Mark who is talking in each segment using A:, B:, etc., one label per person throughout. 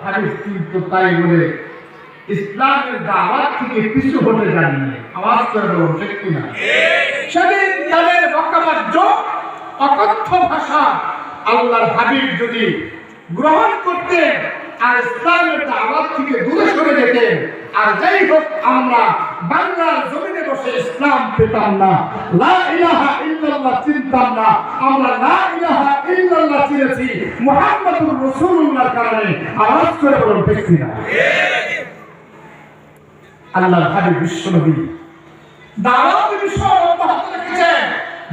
A: হাদিস কিন্তু তাই বলে ইসলামের দাওয়াত থেকে পিছু হতে জানি না। আওয়াজ করে বলুন ঠিক কিনা? সেদিন তাদের বক্তব্য অকথ্য ভাষা আল্লাহর হাবিব যদি গ্রহণ করতেন আর ইসলামের দাওয়াত থেকে দূরে সরে যেতেন, আর যাই হোক আমরা বাংলার জমিনে বসে ইসলাম পেতাম না, লা ইলাহা ইল্লাল্লাহ চিনতাম না, আমরা লা ইলাহা ইল্লাল্লাহ চিনেছি মুহাম্মাদুর রাসূলুল্লাহর কারণে। আওয়াজ করে বলুন ঠিক কিনা? আল্লাহর হাবিব বিশ্বনবী দাওয়াতের বিষয় অব্যাহত রেখেছেন,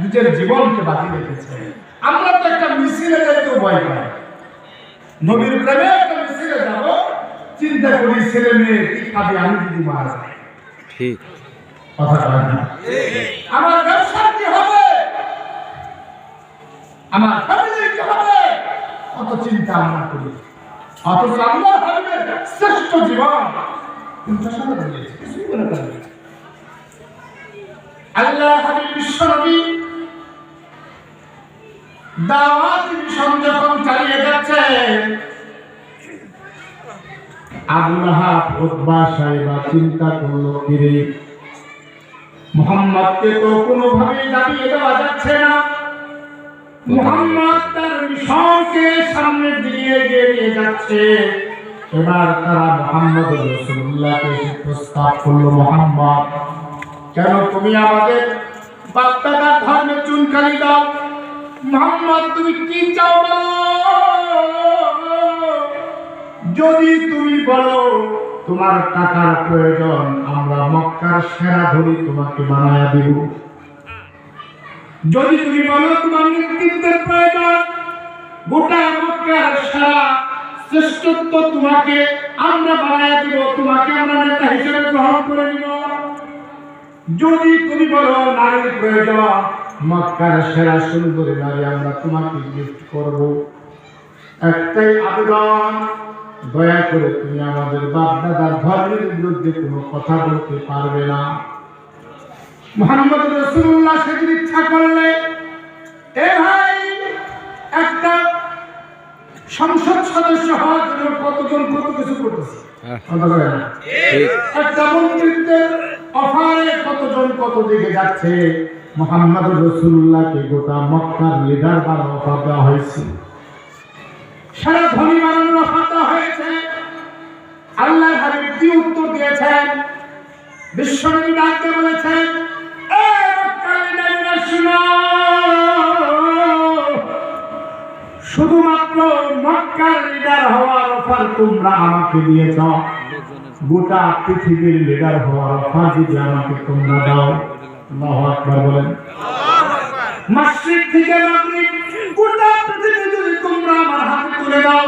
A: নিজের জীবনকে বাজি রেখেছেন। আমরা তো একটা মিছিলে যাইতে ভয় পাই, নবীর প্রেমে একটা মিছিলে যাব, চিন্তা করি ছেলে মেয়ে কি খাবে আমি যদি মারা যাই। ঠিক কথা বলেন না? আমার ব্যবসা কি হবে, আমার ফ্যামিলি কি হবে, কত চিন্তা আমরা করি। অথচ আল্লাহর হাবিবের শ্রেষ্ঠ জীবন আল্লাহর হাবিব বিশ্বনবী দাওয়াত মিশন যখন চালিয়ে যাচ্ছেন, আবু লাহাব উতবা সাহেবা চিন্তা করলো, কিরে মুহাম্মদকে তো কোনোভাবেই দাবিয়ে দেওয়া যাচ্ছে না, মুহাম্মদ তার মিশনকে সামনের দিকে এগিয়ে নিয়ে যাচ্ছে। এবার তারা মুহাম্মদ রাসূলুল্লাহকে প্রস্তাব করলো, মুহাম্মদ কেন তুমি আমাদের বাপ দাদার ধর্মে চুনকালি দাও? মুহাম্মদ তুমি কি চাও বলো, যদি তুমি বলো তোমার টাকার প্রয়োজন, আমরা মক্কার সেরা ধরি তোমাকে বানায়া দিব। যদি তুমি বলো তোমার নেতৃত্বের প্রয়োজন, গোটা মক্কার সেরা শ্রেষ্ঠত্ব তোমাকে আমরা বানায়া দিব, তোমাকে আমরা নেতা হিসেবে গ্রহণ করে নিব। যদি তুমি বলো নারীর প্রয়োজন, মক্কার সেরা সুন্দরী নারী আমরা তোমাকে গিফট করব। একটাই আবেদন, দয়া করে তুমি আমাদের বাপ দাদার ধর্মের বিরুদ্ধে কোনো কথা বলতে পারবে না। মুহাম্মদ রাসূলুল্লাহ সেদিন ইচ্ছা করলে এ ভাই একটা সংসদ সদস্য হওয়ার জন্য কতজন কত কিছু করতেছে, একটা মন্ত্রিত্বের অফারে কতজন কত দিকে যাচ্ছে। মুহাম্মদ রাসূলুল্লাহকে গোটা মক্কার লিডার বানানোর অফার দেওয়া হয়েছে, সারা ধনী বানানোর অফার দেওয়া হয়েছে। আল্লাহর হাবিব কি উত্তর দিয়েছেন? বিশ্বনবী ডাকতে বলেছেন, এ মক্কার লিডাররা শুনো, শুধুমাত্র মক্কার লিডার হওয়ার অফার তোমরা আমাকে দিয়েছ, গোটা পৃথিবীর লিডার হওয়ার অফার যদি আমাকে তোমরা দাও। আল্লাহু আকবার বলেন। মাশরিক থেকে মাগরিব গোটা পৃথিবী যদি তোমরা আমার হাতে তুলে দাও,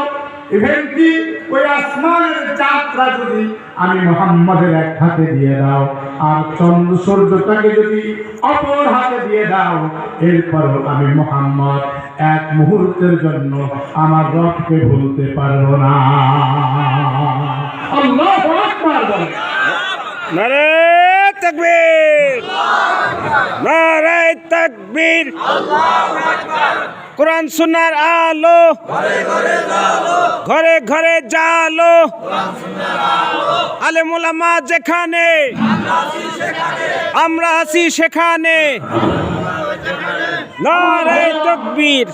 A: ইভেন কি ওই আসমানের চাঁদটা যদি আমি মুহাম্মদের এক হাতে দিয়ে দাও, আর চন্দ্র সূর্যটাকে যদি অপর হাতে দিয়ে দাও, এরপরও আমি মুহাম্মদ এক মুহূর্তের জন্য আমার রবকে ভুলতে পারবো না। আল্লাহু আকবার বলেন।
B: নারে তাকবীর, নারে তাকবীর, আল্লাহু আকবার। কোরআন সুন্নাহর আলো ঘরে ঘরে জালো, আলেম ওলামা যেখানে আমরা আছি সেখানে। নারে তাকবীর।